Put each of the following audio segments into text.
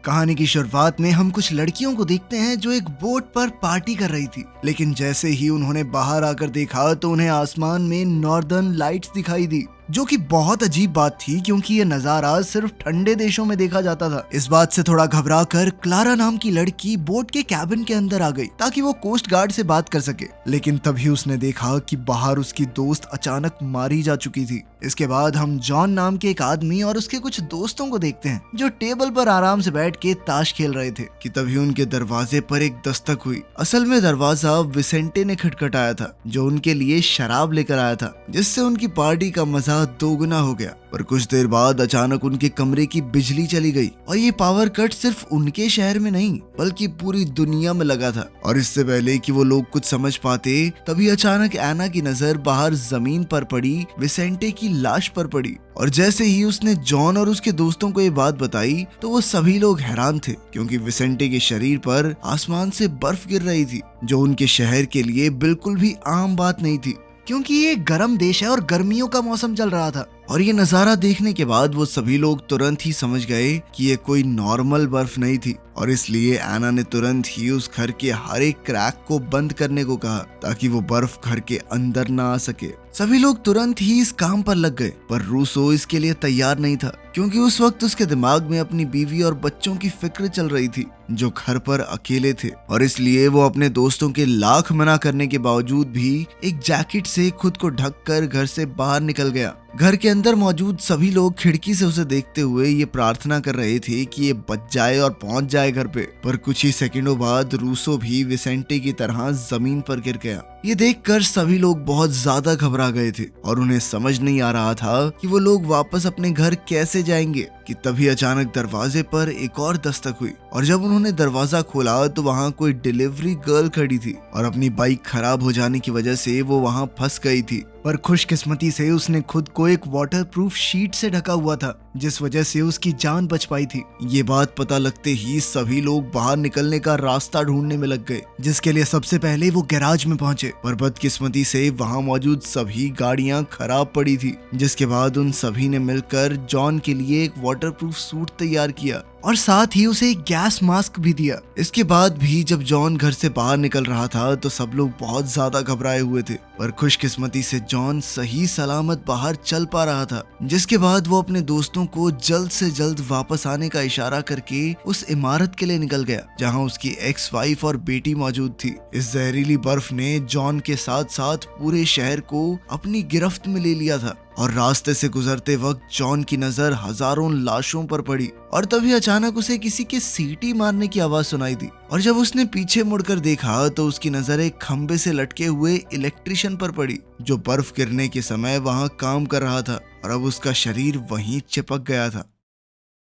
कहानी की शुरुआत में हम कुछ लड़कियों को देखते हैं जो एक बोट पर पार्टी कर रही थी, लेकिन जैसे ही उन्होंने बाहर आकर देखा तो उन्हें आसमान में नॉर्दर्न लाइट्स दिखाई दी, जो कि बहुत अजीब बात थी क्योंकि ये नजारा सिर्फ ठंडे देशों में देखा जाता था। इस बात से थोड़ा घबरा कर क्लारा नाम की लड़की बोट के कैबिन के अंदर आ गई ताकि वो कोस्ट गार्ड से बात कर सके, लेकिन तभी उसने देखा कि बाहर उसकी दोस्त अचानक मारी जा चुकी थी। इसके बाद हम जॉन नाम के एक आदमी और उसके कुछ दोस्तों को देखते हैं जो टेबल पर आराम से बैठ के ताश खेल रहे थे कि तभी उनके दरवाजे पर एक दस्तक हुई। असल में दरवाजा विसेंटे ने खटखटाया था, जो उनके लिए शराब लेकर आया था, जिससे उनकी पार्टी का मजा दोगुना हो गया। पर कुछ देर बाद अचानक उनके कमरे की बिजली चली गई और ये पावर कट सिर्फ उनके शहर में नहीं बल्कि पूरी दुनिया में लगा था। और इससे पहले कि वो लोग कुछ समझ पाते तभी अचानक एना की नजर बाहर जमीन पर पड़ी विसेंटे की लाश पर पड़ी। और जैसे ही उसने जॉन और उसके दोस्तों को ये बात बताई तो वो सभी लोग हैरान थे क्योंकि विसेंटे के शरीर पर आसमान से बर्फ गिर रही थी, जो उनके शहर के लिए बिल्कुल भी आम बात नहीं थी क्योंकि ये गर्म देश है और गर्मियों का मौसम चल रहा था। और ये नजारा देखने के बाद वो सभी लोग तुरंत ही समझ गए कि ये कोई नॉर्मल बर्फ नहीं थी, और इसलिए एना ने तुरंत ही उस घर के हर एक क्रैक को बंद करने को कहा ताकि वो बर्फ घर के अंदर ना आ सके। सभी लोग तुरंत ही इस काम पर लग गए, पर रूसो इसके लिए तैयार नहीं था क्योंकि उस वक्त उसके दिमाग में अपनी बीवी और बच्चों की फिक्र चल रही थी जो घर पर अकेले थे। और इसलिए वो अपने दोस्तों के लाख मना करने के बावजूद भी एक जैकेट से खुद को ढककर घर से बाहर निकल गया। घर के अंदर मौजूद सभी लोग खिड़की से उसे देखते हुए ये प्रार्थना कर रहे थे कि ये बच जाए और पहुंच जाए घर पे। पर कुछ ही सेकंडों बाद रूसो भी विसेंटे की तरह जमीन पर गिर गया। ये देखकर सभी लोग बहुत ज्यादा घबरा गए थे और उन्हें समझ नहीं आ रहा था कि वो लोग वापस अपने घर कैसे जाएंगे कि तभी अचानक दरवाजे पर एक और दस्तक हुई। और जब उन्होंने दरवाजा खोला तो वहाँ कोई डिलीवरी गर्ल खड़ी थी और अपनी बाइक खराब हो जाने की वजह से वो वहाँ फंस गई थी। पर खुशकिस्मती से उसने खुद को एक वाटरप्रूफ शीट से ढका हुआ था, जिस वजह से उसकी जान बच पाई थी। ये बात पता लगते ही सभी लोग बाहर निकलने का रास्ता ढूंढने में लग गए, जिसके लिए सबसे पहले वो गैराज में पहुंचे। पर बदकिस्मती से वहां मौजूद सभी गाड़ियां खराब पड़ी थी, जिसके बाद उन सभी ने मिलकर जॉन के लिए एक वाटरप्रूफ सूट तैयार किया और साथ ही उसे एक गैस मास्क भी दिया। इसके बाद भी जब जॉन घर से बाहर निकल रहा था तो सब लोग बहुत ज्यादा घबराए हुए थे, पर खुशकिस्मती से जॉन सही सलामत बाहर चल पा रहा था। जिसके बाद वो अपने दोस्तों को जल्द से जल्द वापस आने का इशारा करके उस इमारत के लिए निकल गया जहां उसकी एक्स वाइफ और बेटी मौजूद थी। इस जहरीली बर्फ ने जॉन के साथ साथ पूरे शहर को अपनी गिरफ्त में ले लिया था। और रास्ते से गुजरते वक्त जॉन की नजर हजारों लाशों पर पड़ी और तभी अचानक उसे किसी के सीटी मारने की आवाज सुनाई दी। और जब उसने पीछे मुड़कर देखा तो उसकी नजर एक खंबे से लटके हुए इलेक्ट्रिशियन पर पड़ी जो बर्फ गिरने के समय वहां काम कर रहा था, और अब उसका शरीर वहीं चिपक गया था।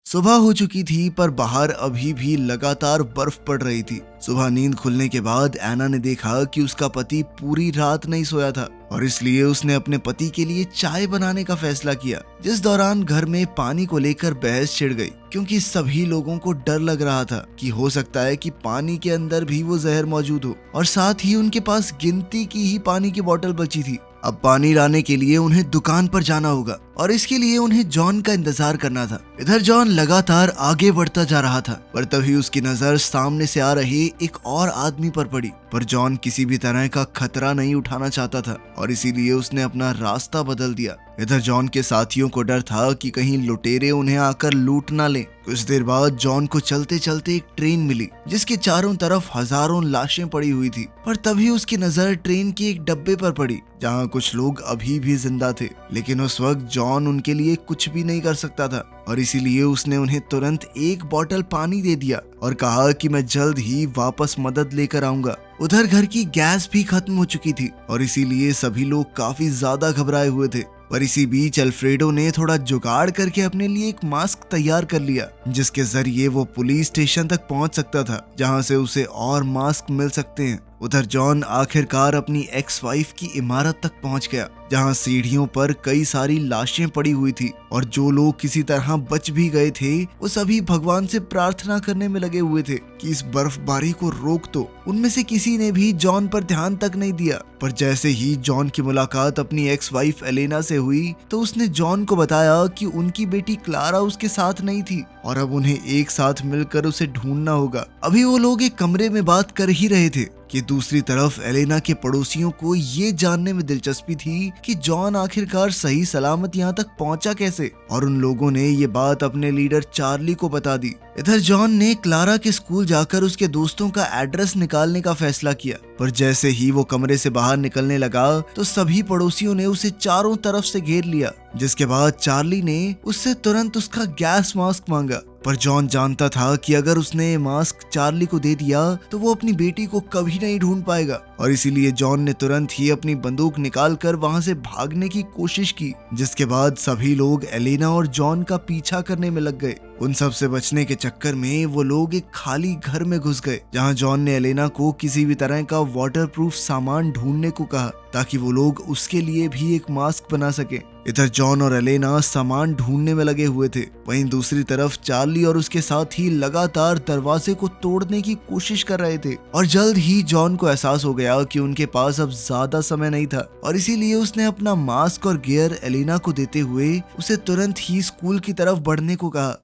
सुबह हो चुकी थी पर बाहर अभी भी लगातार बर्फ पड़ रही थी। सुबह नींद खुलने के बाद एना ने देखा कि उसका पति पूरी रात नहीं सोया था और इसलिए उसने अपने पति के लिए चाय बनाने का फैसला किया, जिस दौरान घर में पानी को लेकर बहस छिड़ गई क्योंकि सभी लोगों को डर लग रहा था कि हो सकता है कि पानी के अंदर भी वो जहर मौजूद हो, और साथ ही उनके पास गिनती की ही पानी की बोतल बची थी। अब पानी लाने के लिए उन्हें दुकान पर जाना होगा और इसके लिए उन्हें जॉन का इंतजार करना था। इधर जॉन लगातार आगे बढ़ता जा रहा था, पर तभी उसकी नजर सामने से आ रहे एक और आदमी पर पड़ी। पर जॉन किसी भी तरह का खतरा नहीं उठाना चाहता था और इसीलिए उसने अपना रास्ता बदल दिया। इधर जॉन के साथियों को डर था कि कहीं लुटेरे उन्हें आकर लूट ना लें। कुछ देर बाद जॉन को चलते चलते एक ट्रेन मिली जिसके चारों तरफ हजारों लाशें पड़ी हुई थी। पर तभी उसकी नजर ट्रेन के एक डब्बे पर पड़ी जहां कुछ लोग अभी भी जिंदा थे, लेकिन उस वक्त जॉन उनके लिए कुछ भी नहीं कर सकता था और इसीलिए उसने उन्हें तुरंत एक बोतल पानी दे दिया और कहा कि मैं जल्द ही वापस मदद लेकर आऊंगा। उधर घर की गैस भी खत्म हो चुकी थी और इसीलिए सभी लोग काफी ज्यादा घबराए हुए थे। पर इसी बीच अल्फ्रेडो ने थोड़ा जुगाड़ करके अपने लिए एक मास्क तैयार कर लिया जिसके जरिए वो पुलिस स्टेशन तक पहुंच सकता था जहां से उसे और मास्क मिल सकते हैं। उधर जॉन आखिरकार अपनी एक्स वाइफ की इमारत तक पहुंच गया जहां सीढ़ियों पर कई सारी लाशें पड़ी हुई थी और जो लोग किसी तरह बच भी गए थे वो सभी भगवान से प्रार्थना करने में लगे हुए थे कि इस बर्फबारी को रोक दो। उनमें से किसी ने भी जॉन पर ध्यान तक नहीं दिया। पर जैसे ही जॉन की मुलाकात अपनी एक्स वाइफ एलेना से हुई तो उसने जॉन को बताया कि उनकी बेटी क्लारा उसके साथ नहीं थी और अब उन्हें एक साथ मिलकर उसे ढूंढना होगा। अभी वो लोग एक कमरे में बात कर ही रहे थे कि दूसरी तरफ एलेना के पड़ोसियों को ये जानने में दिलचस्पी थी कि जॉन आखिरकार सही सलामत यहाँ तक पहुंचा कैसे, और उन लोगों ने ये बात अपने लीडर चार्ली को बता दी। इधर जॉन ने क्लारा के स्कूल जाकर उसके दोस्तों का एड्रेस निकालने का फैसला किया, पर जैसे ही वो कमरे से बाहर निकलने लगा तो सभी पड़ोसियों ने उसे चारों तरफ से घेर लिया, जिसके बाद चार्ली ने उससे तुरंत उसका गैस मास्क मांगा। पर जॉन जानता था कि अगर उसने मास्क चार्ली को दे दिया तो वो अपनी बेटी को कभी नहीं ढूंढ पाएगा, और इसीलिए जॉन ने तुरंत ही अपनी बंदूक निकालकर वहां से भागने की कोशिश की, जिसके बाद सभी लोग एलेना और जॉन का पीछा करने में लग गए। उन सब से बचने के चक्कर में वो लोग एक खाली घर में घुस गए, जहां जॉन ने एलेना को किसी भी तरह का वाटरप्रूफ सामान ढूंढने को कहा ताकि वो लोग उसके लिए भी एक मास्क बना सके। इधर जॉन और एलेना सामान ढूंढने में लगे हुए थे, वहीं दूसरी तरफ चार्ली और उसके साथी लगातार दरवाजे को तोड़ने की कोशिश कर रहे थे। और जल्द ही जॉन को एहसास हो गया कि उनके पास अब ज्यादा समय नहीं था, और इसीलिए उसने अपना मास्क और गियर एलेना को देते हुए उसे तुरंत ही स्कूल की तरफ बढ़ने को कहा।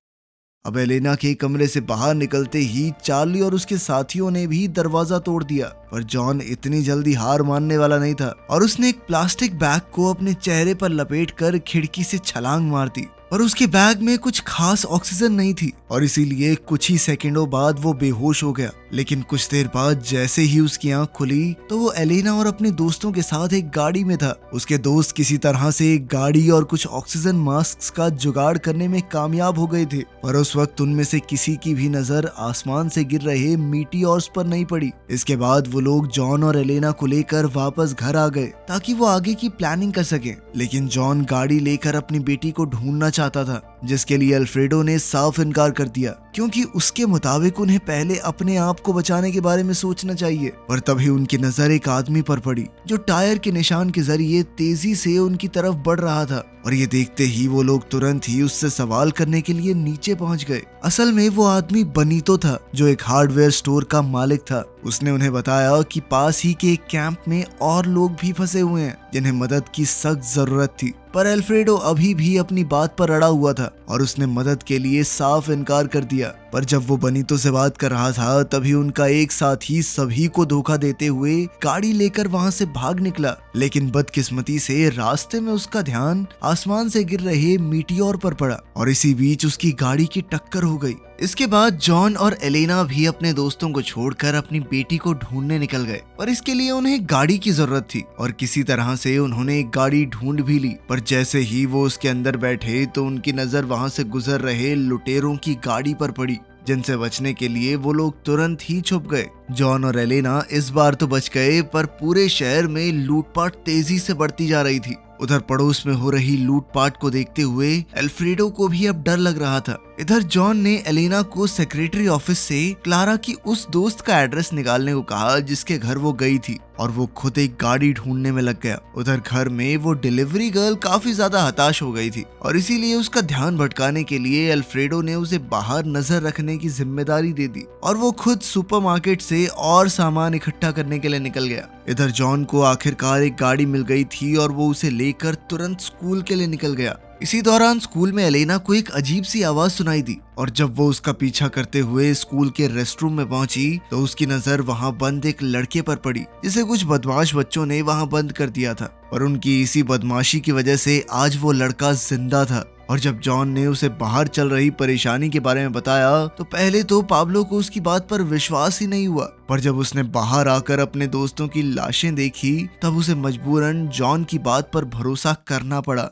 अब एलेना के कमरे से बाहर निकलते ही चार्ली और उसके साथियों ने भी दरवाजा तोड़ दिया, पर जॉन इतनी जल्दी हार मानने वाला नहीं था और उसने एक प्लास्टिक बैग को अपने चेहरे पर लपेटकर खिड़की से छलांग मार दी। पर उसके बैग में कुछ खास ऑक्सीजन नहीं थी और इसीलिए कुछ ही सेकंडों बाद वो बेहोश हो गया। लेकिन कुछ देर बाद जैसे ही उसकी आंख खुली तो वो एलेना और अपने दोस्तों के साथ एक गाड़ी में था। उसके दोस्त किसी तरह से एक गाड़ी और कुछ ऑक्सीजन मास्क का जुगाड़ करने में कामयाब हो गए थे, पर उस वक्त उनमें से किसी की भी नजर आसमान से गिर रहे मीटियोर्स पर नहीं पड़ी। इसके बाद वो लोग जॉन और एलेना को लेकर वापस घर आ गए ताकि वो आगे की प्लानिंग कर सके। लेकिन जॉन गाड़ी लेकर अपनी बेटी को ढूंढना चाहता था, जिसके लिए अल्फ्रेडो ने साफ इनकार कर दिया, क्योंकि उसके मुताबिक उन्हें पहले अपने आप को बचाने के बारे में सोचना चाहिए। पर तभी उनकी नजर एक आदमी पर पड़ी जो टायर के निशान के जरिए तेजी से उनकी तरफ बढ़ रहा था, और ये देखते ही वो लोग तुरंत ही उससे सवाल करने के लिए नीचे पहुंच गए। असल में वो आदमी बनीतो था, जो एक हार्डवेयर स्टोर का मालिक था। उसने उन्हें बताया कि पास ही के एक कैंप में और लोग भी फंसे हुए हैं जिन्हें मदद की सख्त जरूरत थी, पर अल्फ्रेडो अभी भी अपनी बात पर अड़ा हुआ था और उसने मदद के लिए साफ इनकार कर दिया। पर जब वो बनीतो से बात कर रहा था तभी उनका एक साथी सभी को धोखा देते हुए गाड़ी लेकर वहां से भाग निकला। लेकिन बदकिस्मती से रास्ते में उसका ध्यान आसमान से गिर रहे मीटियोर पर पड़ा और इसी बीच उसकी गाड़ी की टक्कर हो गई। इसके बाद जॉन और एलेना भी अपने दोस्तों को छोड़कर अपनी बेटी को ढूंढने निकल गए, पर इसके लिए उन्हें गाड़ी की जरूरत थी और किसी तरह से उन्होंने एक गाड़ी ढूंढ भी ली। पर जैसे ही वो उसके अंदर बैठे तो उनकी नजर वहां से गुजर रहे लुटेरों की गाड़ी पर पड़ी, जिनसे बचने के लिए वो लोग तुरंत ही छुप गए। जॉन और एलेना इस बार तो बच गए, पर पूरे शहर में लूटपाट तेजी से बढ़ती जा रही थी। उधर पड़ोस में हो रही लूटपाट को देखते हुए अल्फ्रेडो को भी अब डर लग रहा था। इधर जॉन ने एलेना को सेक्रेटरी ऑफिस से क्लारा की उस दोस्त का एड्रेस निकालने को कहा जिसके घर वो गई थी, और वो खुद एक गाड़ी ढूंढने में लग गया। उधर घर में वो डिलीवरी गर्ल काफी ज्यादा हताश हो गई थी और इसीलिए उसका ध्यान भटकाने के लिए अल्फ्रेडो ने उसे बाहर नजर रखने की जिम्मेदारी दे दी और वो खुद सुपरमार्केट से और सामान इकट्ठा करने के लिए निकल गया। इधर जॉन को आखिरकार एक गाड़ी मिल गई थी और वो उसे लेकर तुरंत स्कूल के लिए निकल गया। इसी दौरान स्कूल में एलेना को एक अजीब सी आवाज सुनाई दी और जब वो उसका पीछा करते हुए स्कूल के रेस्टरूम में पहुंची तो उसकी नजर वहां बंद एक लड़के पर पड़ी जिसे कुछ बदमाश बच्चों ने वहां बंद कर दिया था, पर उनकी इसी बदमाशी की वजह से आज वो लड़का जिंदा था। और जब जॉन ने उसे बाहर चल रही परेशानी के बारे में बताया तो पहले तो पाब्लो को उसकी बात पर विश्वास ही नहीं हुआ, पर जब उसने बाहर आकर अपने दोस्तों की लाशें देखी तब उसे मजबूरन जॉन की बात पर भरोसा करना पड़ा।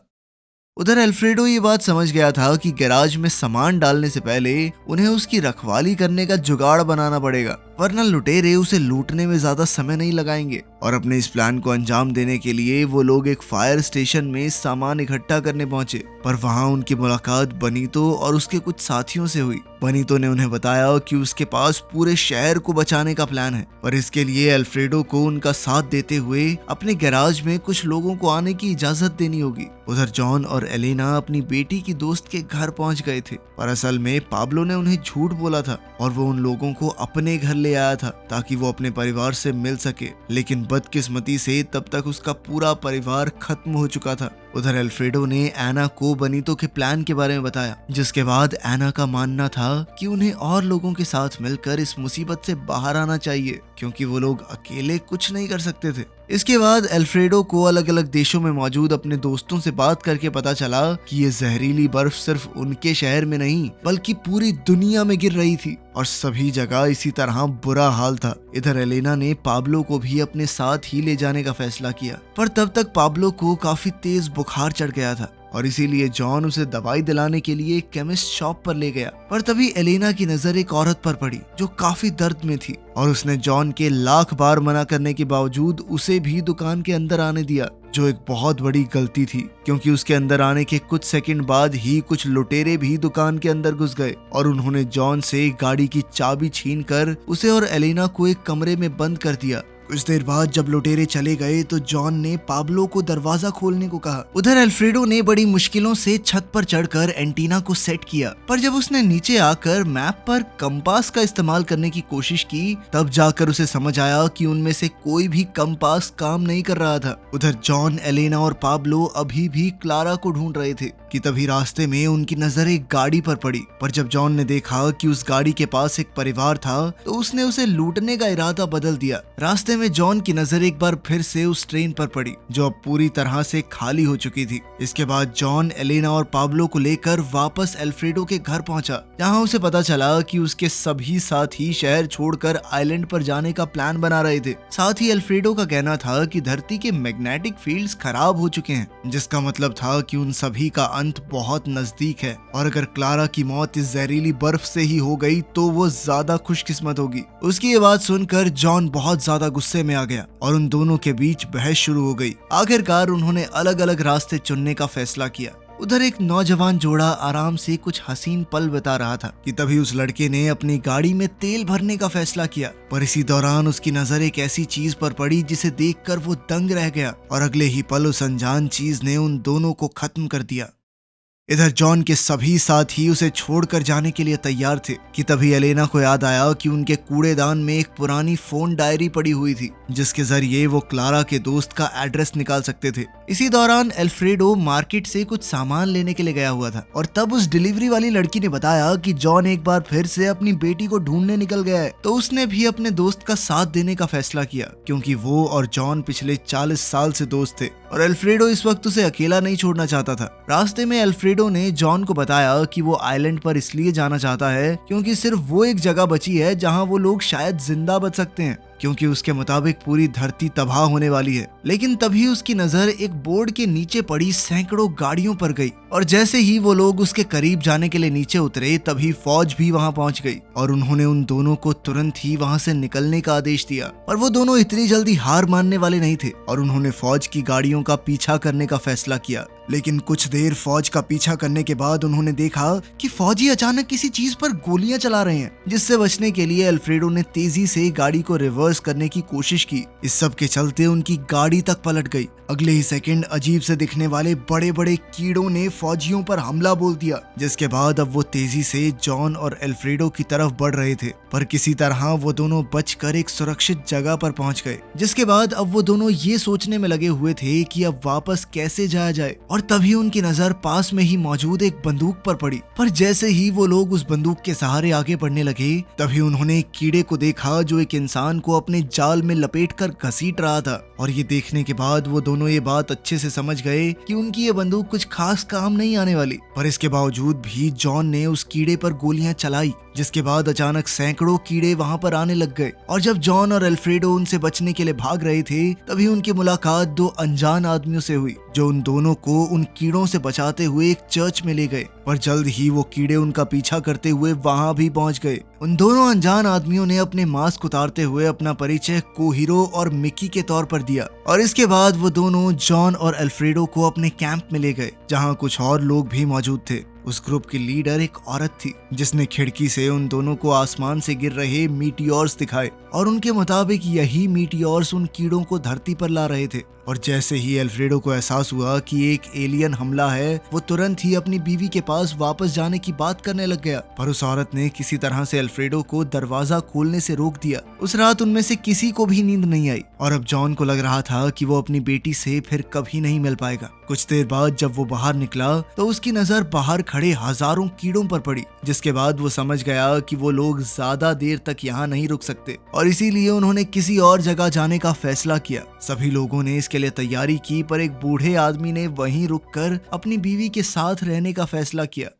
उधर अल्फ्रेडो ये बात समझ गया था कि गैराज में सामान डालने से पहले उन्हें उसकी रखवाली करने का जुगाड़ बनाना पड़ेगा, वरना लुटेरे उसे लूटने में ज्यादा समय नहीं लगाएंगे। और अपने इस प्लान को अंजाम देने के लिए वो लोग एक फायर स्टेशन में सामान इकट्ठा करने पहुंचे, पर वहां उनकी मुलाकात बनीतो और उसके कुछ साथियों से हुई। बनीतो ने उन्हें बताया कि उसके पास पूरे शहर को बचाने का प्लान है, पर इसके लिए अल्फ्रेडो को उनका साथ देते हुए अपने गैराज में कुछ लोगों को आने की इजाजत देनी होगी। उधर जॉन और एलेना अपनी बेटी की दोस्त के घर पहुंच गए थे, पर असल में पाब्लो ने उन्हें झूठ बोला था और वो उन लोगों को अपने घर ले आया था ताकि वो अपने परिवार से मिल सके। लेकिन बदकिस्मती से तब तक उसका पूरा परिवार खत्म हो चुका था। उधर अल्फ्रेडो ने एना को बनीतो के प्लान के बारे में बताया, जिसके बाद एना का मानना था कि उन्हें और लोगों के साथ मिलकर इस मुसीबत से बाहर आना चाहिए, क्योंकि वो लोग अकेले कुछ नहीं कर सकते थे। इसके बाद अल्फ्रेडो को अलग अलग देशों में मौजूद अपने दोस्तों से बात करके पता चला कि ये जहरीली बर्फ सिर्फ उनके शहर में नहीं बल्कि पूरी दुनिया में गिर रही थी और सभी जगह इसी तरह बुरा हाल था। इधर एलेना ने पाब्लो को भी अपने साथ ही ले जाने का फैसला किया, पर तब तक पाब्लो को काफी तेज बुखार चढ़ गया था और इसीलिए जॉन उसे दवाई दिलाने के लिए एक केमिस्ट शॉप पर ले गया। पर तभी एलेना की नजर एक औरत पर पड़ी जो काफी दर्द में थी और उसने जॉन के लाख बार मना करने के बावजूद उसे भी दुकान के अंदर आने दिया, जो एक बहुत बड़ी गलती थी, क्योंकि उसके अंदर आने के कुछ सेकंड बाद ही कुछ लुटेरे भी दुकान के अंदर घुस गए और उन्होंने जॉन से गाड़ी की चाबी छीनकर उसे और एलेना को एक कमरे में बंद कर दिया। कुछ देर बाद जब लुटेरे चले गए तो जॉन ने पाब्लो को दरवाजा खोलने को कहा। उधर अल्फ्रेडो ने बड़ी मुश्किलों से छत पर चढ़कर एंटीना को सेट किया, पर जब उसने नीचे आकर मैप पर कंपास का इस्तेमाल करने की कोशिश की तब जाकर उसे समझ आया कि उनमें से कोई भी कंपास काम नहीं कर रहा था। उधर जॉन, एलेना और पाब्लो अभी भी क्लारा को ढूंढ रहे थे कि तभी रास्ते में उनकी नजर एक गाड़ी पर पड़ी। पर जब जॉन ने देखा कि उस गाड़ी के पास एक परिवार था तो उसने उसे लूटने का इरादा बदल दिया। रास्ते में जॉन की नजर एक बार फिर से उस ट्रेन पर पड़ी जो अब पूरी तरह से खाली हो चुकी थी। इसके बाद जॉन, एलेना और पाब्लो को लेकर वापस अल्फ्रेडो के घर पहुंचा, जहां उसे पता चला कि उसके सभी साथी शहर छोड़कर आइलैंड पर जाने का प्लान बना रहे थे। साथ ही अल्फ्रेडो का कहना था कि धरती के मैग्नेटिक फील्ड्स खराब हो चुके हैं, जिसका मतलब था कि उन सभी का अंत बहुत नजदीक है और अगर क्लारा की मौत इस जहरीली बर्फ से ही हो गई तो वो ज्यादा खुशकिस्मत होगी। उसकी ये बात सुनकर जॉन बहुत ज्यादा गुस्से में आ गया और उन दोनों के बीच बहस शुरू हो गई। आखिरकार उन्होंने अलग अलग रास्ते चुनने का फैसला किया। उधर एक नौजवान जोड़ा आराम से कुछ हसीन पल बिता रहा था कि तभी उस लड़के ने अपनी गाड़ी में तेल भरने का फैसला किया, पर इसी दौरान उसकी नजर एक ऐसी चीज पर पड़ी जिसे देखकर वो दंग रह गया और अगले ही पल उस अनजान चीज ने उन दोनों को खत्म कर दिया। इधर जॉन के सभी साथी उसे छोड़कर जाने के लिए तैयार थे कि तभी एलेना को याद आया कि उनके कूड़ेदान में एक पुरानी फोन डायरी पड़ी हुई थी, जिसके जरिए वो क्लारा के दोस्त का एड्रेस निकाल सकते थे। इसी दौरान अल्फ्रेडो मार्केट से कुछ सामान लेने के लिए गया हुआ था और तब उस डिलीवरी वाली लड़की ने बताया कि जॉन एक बार फिर से अपनी बेटी को ढूंढने निकल गया है। तो उसने भी अपने दोस्त का साथ देने का फैसला किया, क्योंकि वो और जॉन पिछले 40 साल से दोस्त थे और अल्फ्रेडो इस वक्त उसे अकेला नहीं छोड़ना चाहता था। रास्ते में अल्फ्रेडो ने जॉन को बताया कि वो आइलैंड पर इसलिए जाना चाहता है क्योंकि सिर्फ वो एक जगह बची है जहां वो लोग शायद जिंदा बच सकते हैं, क्योंकि उसके मुताबिक पूरी धरती तबाह होने वाली है। लेकिन तभी उसकी नजर एक बोर्ड के नीचे पड़ी सैकड़ों गाड़ियों पर गई और जैसे ही वो लोग उसके करीब जाने के लिए नीचे उतरे तभी फौज भी वहां पहुंच गई और उन्होंने उन दोनों को तुरंत ही वहां से निकलने का आदेश दिया। पर वो दोनों इतनी जल्दी हार मानने वाले नहीं थे और उन्होंने फौज की गाड़ियों का पीछा करने का फैसला किया। लेकिन कुछ देर फौज का पीछा करने के बाद उन्होंने देखा कि फौजी अचानक किसी चीज पर गोलियां चला रहे हैं, जिससे बचने के लिए अल्फ्रेडो ने तेजी से गाड़ी को रिवर्स करने की कोशिश की। इस सब के चलते उनकी गाड़ी तक पलट गई। अगले ही सेकंड अजीब से दिखने वाले बड़े बड़े कीड़ों ने फौजियों पर हमला बोल दिया, जिसके बाद अब वो तेजी से जॉन और अल्फ्रेडो की तरफ बढ़ रहे थे। पर किसी तरह वो दोनों बचकर एक सुरक्षित जगह पर पहुंच गए, जिसके बाद अब वो दोनों ये सोचने में लगे हुए थे कि अब वापस कैसे जाया जाए। और तभी उनकी नजर पास में ही मौजूद एक बंदूक पर पड़ी। पर जैसे ही वो लोग उस बंदूक के सहारे आगे बढ़ने लगे तभी उन्होंने एक कीड़े को देखा जो एक इंसान को अपने जाल में लपेटकर घसीट रहा था। और ये देखने के बाद वो दोनों ये बात अच्छे से समझ गए कि उनकी ये बंदूक कुछ खास काम नहीं आने वाली। पर इसके बावजूद भी जॉन ने उस कीड़े पर गोलियां चलाई, जिसके बाद अचानक सैकड़ों कीड़े वहां पर आने लग गए। और जब जॉन और अल्फ्रेडो उनसे बचने के लिए भाग रहे थे तभी उनकी मुलाकात दो अनजान आदमियों से हुई, जो उन दोनों को उन कीड़ों से बचाते हुए एक चर्च में ले गए। पर जल्द ही वो कीड़े उनका पीछा करते हुए वहां भी पहुंच गए। उन दोनों अनजान आदमियों ने अपने मास्क उतारते हुए अपना परिचय कोहिरो और मिकी के तौर पर दिया और इसके बाद वो दोनों जॉन और अल्फ्रेडो को अपने कैंप में ले गए, जहां कुछ और लोग भी मौजूद थे। उस ग्रुप की लीडर एक औरत थी जिसने खिड़की से उन दोनों को आसमान से गिर रहे मीटियोर्स दिखाए और उनके मुताबिक यही मीटियोर्स उन कीड़ों को धरती पर ला रहे थे। और जैसे ही अल्फ्रेडो को एहसास हुआ कि एक एलियन हमला है, वो तुरंत ही अपनी बीवी के पास वापस जाने की बात करने लग गया। पर उस औरत ने किसी तरह से अल्फ्रेडो को दरवाजा खोलने से रोक दिया। उस रात उनमें से किसी को भी नींद नहीं आई और अब जॉन को लग रहा था कि वो अपनी बेटी से फिर कभी नहीं मिल पाएगा। कुछ देर बाद जब वो बाहर निकला तो उसकी नजर बाहर खड़े हजारों कीड़ों पर पड़ी, जिसके बाद वो समझ गया कि वो लोग ज्यादा देर तक यहाँ नहीं रुक सकते और इसीलिए उन्होंने किसी और जगह जाने का फैसला किया। सभी लोगों ने इसके लिए तैयारी की, पर एक बूढ़े आदमी ने वहीं रुककर अपनी बीवी के साथ रहने का फैसला किया।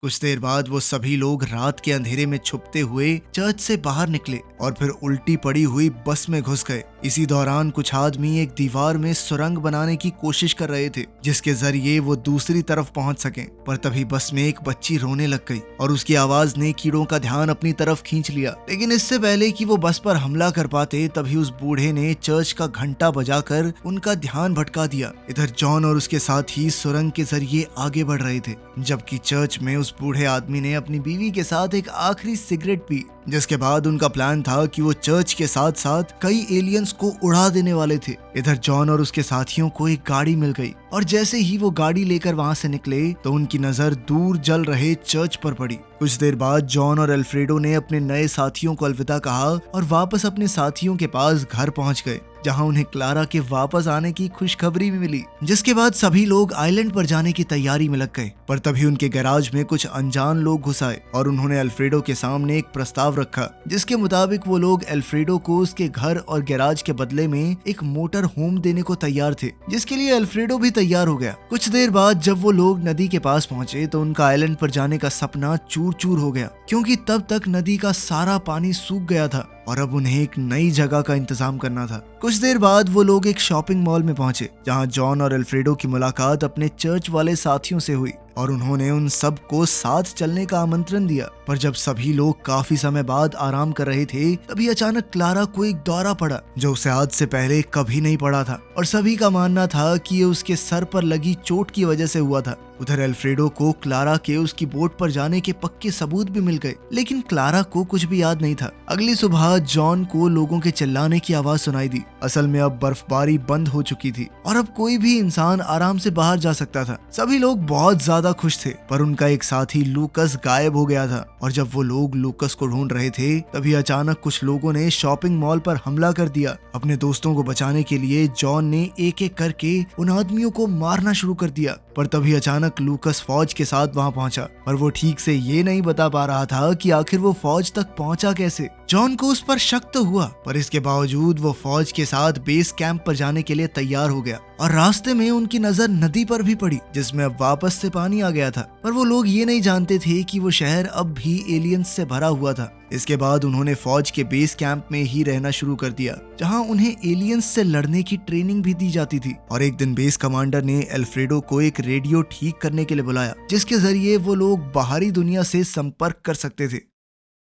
कुछ देर बाद वो सभी लोग रात के अंधेरे में छुपते हुए चर्च से बाहर निकले और फिर उल्टी पड़ी हुई बस में घुस गए। इसी दौरान कुछ आदमी एक दीवार में सुरंग बनाने की कोशिश कर रहे थे, जिसके जरिए वो दूसरी तरफ पहुंच सकें। पर तभी बस में एक बच्ची रोने लग गई और उसकी आवाज ने कीड़ों का ध्यान अपनी तरफ खींच लिया। लेकिन इससे पहले कि वो बस पर हमला कर पाते, तभी उस बूढ़े ने चर्च का घंटा बजाकर उनका ध्यान भटका दिया। इधर जॉन और उसके साथी सुरंग के जरिए आगे बढ़ रहे थे, जबकि चर्च में उस बूढ़े आदमी ने अपनी बीवी के साथ एक आखिरी सिगरेट पी, जिसके बाद उनका प्लान था कि वो चर्च के साथ साथ कई एलियंस को उड़ा देने वाले थे। इधर जॉन और उसके साथियों को एक गाड़ी मिल गई और जैसे ही वो गाड़ी लेकर वहां से निकले तो उनकी नजर दूर जल रहे चर्च पर पड़ी। कुछ देर बाद जॉन और अल्फ्रेडो ने अपने नए साथियों को अलविदा कहा और वापस अपने साथियों के पास घर पहुंच गए, जहां उन्हें क्लारा के वापस आने की खुशखबरी भी मिली। जिसके बाद सभी लोग आइलैंड पर जाने की तैयारी में लग गए। पर तभी उनके गैराज में कुछ अनजान लोग घुस आए और उन्होंने अल्फ्रेडो के सामने एक प्रस्ताव रखा, जिसके मुताबिक वो लोग अल्फ्रेडो को उसके घर और गैराज के बदले में एक मोटर होम देने को तैयार थे, जिसके लिए अल्फ्रेडो भी तैयार हो गया। कुछ देर बाद जब वो लोग नदी के पास पहुंचे तो उनका आइलैंड पर जाने का सपना चूर चूर हो गया, क्योंकि तब तक नदी का सारा पानी सूख गया था और अब उन्हें एक नई जगह का इंतजाम करना था। कुछ देर बाद वो लोग एक शॉपिंग मॉल में पहुंचे, जहां जॉन और अल्फ्रेडो की मुलाकात अपने चर्च वाले साथियों से हुई और उन्होंने उन सब को साथ चलने का आमंत्रण दिया। पर जब सभी लोग काफी समय बाद आराम कर रहे थे, तभी अचानक क्लारा को एक दौरा पड़ा, जो उसे आज से पहले कभी नहीं पड़ा था और सभी का मानना था कि ये उसके सर पर लगी चोट की वजह से हुआ था। उधर अल्फ्रेडो को क्लारा के उसकी बोट पर जाने के पक्के सबूत भी मिल गए, लेकिन क्लारा को कुछ भी याद नहीं था। अगली सुबह जॉन को लोगों के चिल्लाने की आवाज सुनाई दी। असल में अब बर्फबारी बंद हो चुकी थी और अब कोई भी इंसान आराम से बाहर जा सकता था। सभी लोग बहुत ज्यादा खुश थे, पर उनका एक साथी लूकस गायब हो गया था और जब वो लोग लूकस को ढूंढ रहे थे, तभी अचानक कुछ लोगों ने शॉपिंग मॉल पर हमला कर दिया। अपने दोस्तों को बचाने के लिए जॉन ने एक एक करके उन आदमियों को मारना शुरू कर दिया। पर तभी अचानक लूकस फौज के साथ वहां पहुंचा, पर वो ठीक से ये नहीं बता पा रहा था कि आखिर वो फौज तक पहुंचा कैसे। जॉन को उस पर शक तो हुआ, पर इसके बावजूद वो फौज के साथ बेस कैंप पर जाने के लिए तैयार हो गया और रास्ते में उनकी नजर नदी पर भी पड़ी, जिसमें अब वापस से पानी आ गया था। पर वो लोग ये नहीं जानते थे कि वो शहर अब भी एलियंस से भरा हुआ था। इसके बाद उन्होंने फौज के बेस कैंप में ही रहना शुरू कर दिया, जहां उन्हें एलियंस से लड़ने की ट्रेनिंग भी दी जाती थी। और एक दिन बेस कमांडर ने अल्फ्रेडो को एक रेडियो ठीक करने के लिए बुलाया, जिसके जरिए वो लोग बाहरी दुनिया से संपर्क कर सकते थे।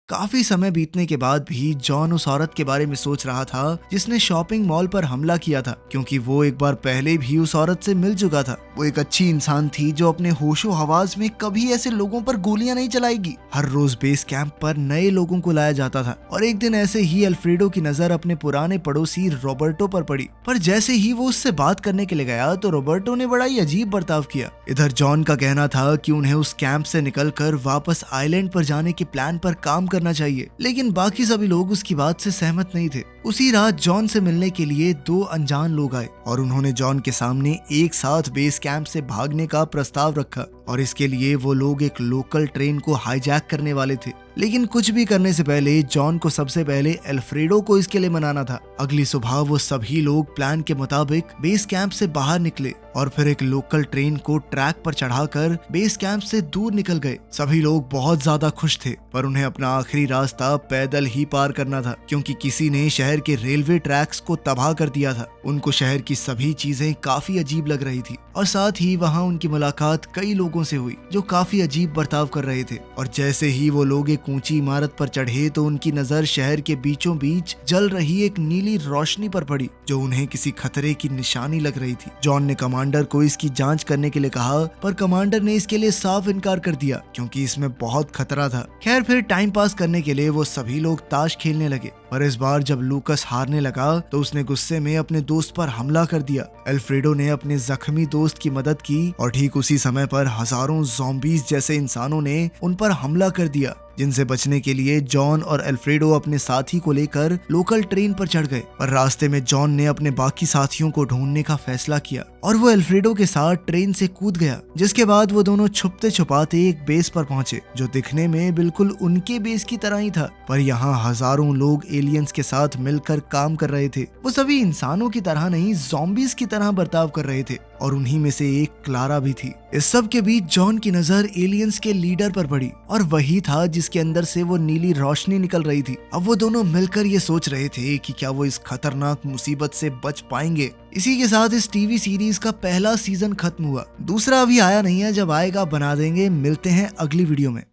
काफी समय बीतने के बाद भी जॉन उस औरत के बारे में सोच रहा था जिसने शॉपिंग मॉल पर हमला किया था, क्योंकि वो एक बार पहले भी उस औरत से मिल चुका था। वो एक अच्छी इंसान थी जो अपने होशो हवास में कभी ऐसे लोगों पर गोलियां नहीं चलाएगी। हर रोज बेस कैंप पर नए लोगों को लाया जाता था और एक दिन ऐसे ही अल्फ्रेडो की नजर अपने पुराने पड़ोसी रॉबर्टो पर पड़ी। पर जैसे ही वो उससे बात करने के लिए गया तो रॉबर्टो ने बड़ा ही अजीब बर्ताव किया। इधर जॉन का कहना था कि उन्हें उस कैंप से निकलकर वापस आइलैंड पर जाने के प्लान पर काम करना चाहिए, लेकिन बाकी सभी लोग उसकी बात से सहमत नहीं थे। उसी रात जॉन से मिलने के लिए दो अनजान लोग आए और उन्होंने जॉन के सामने एक साथ बेस कैंप से भागने का प्रस्ताव रखा और इसके लिए वो लोग एक लोकल ट्रेन को हाईजैक करने वाले थे। लेकिन कुछ भी करने से पहले जॉन को सबसे पहले अल्फ्रेडो को इसके लिए मनाना था। अगली सुबह वो सभी लोग प्लान के मुताबिक बेस कैंप से बाहर निकले और फिर एक लोकल ट्रेन को ट्रैक पर चढ़ाकर बेस कैंप से दूर निकल गए। सभी लोग बहुत ज्यादा खुश थे, पर उन्हें अपना आखिरी रास्ता पैदल ही पार करना था, क्योंकि किसी ने शहर के रेलवे ट्रैक्स को तबाह कर दिया था। उनको शहर की सभी चीजें काफी अजीब लग रही थी और साथ ही वहाँ उनकी मुलाकात कई लोगों से हुई जो काफी अजीब बर्ताव कर रहे थे। और जैसे ही वो लोग एक ऊंची इमारत पर चढ़े तो उनकी नजर शहर के बीचों बीच जल रही एक नीली रोशनी पर पड़ी जो उन्हें किसी खतरे की निशानी लग रही थी। जॉन ने कमांडर को इसकी जांच करने के लिए कहा, पर कमांडर ने इसके लिए साफ इनकार कर दिया क्योंकि इसमें बहुत खतरा था। खैर फिर टाइम पास करने के लिए वो सभी लोग ताश खेलने लगे, पर इस बार जब लूकस हारने लगा तो उसने गुस्से में अपने दोस्त पर हमला कर दिया। अल्फ्रेडो ने अपने जख्मी दोस्त की मदद की और ठीक उसी समय पर हजारों ज़ॉम्बीज़ जैसे इंसानों ने उन पर हमला कर दिया, जिनसे बचने के लिए जॉन और अल्फ्रेडो अपने साथी को लेकर लोकल ट्रेन पर चढ़ गए। पर रास्ते में जॉन ने अपने बाकी साथियों को ढूंढने का फैसला किया और वो अल्फ्रेडो के साथ ट्रेन से कूद गया, जिसके बाद वो दोनों छुपते छुपाते एक बेस पर पहुंचे जो दिखने में बिल्कुल उनके बेस की तरह ही था। पर यहाँ हजारों लोग एलियंस के साथ मिलकर काम कर रहे थे। वो सभी इंसानों की तरह नहीं, ज़ॉम्बीज़ की तरह बर्ताव कर रहे थे और उन्हीं में से एक क्लारा भी थी। इस सब के बीच जॉन की नजर एलियंस के लीडर पर पड़ी और वही था जिसके अंदर से वो नीली रोशनी निकल रही थी। अब वो दोनों मिलकर ये सोच रहे थे कि क्या वो इस खतरनाक मुसीबत से बच पाएंगे। इसी के साथ इस टीवी सीरीज का पहला सीजन खत्म हुआ। दूसरा अभी आया नहीं है, जब आएगा बना देंगे। मिलते हैं अगली वीडियो में।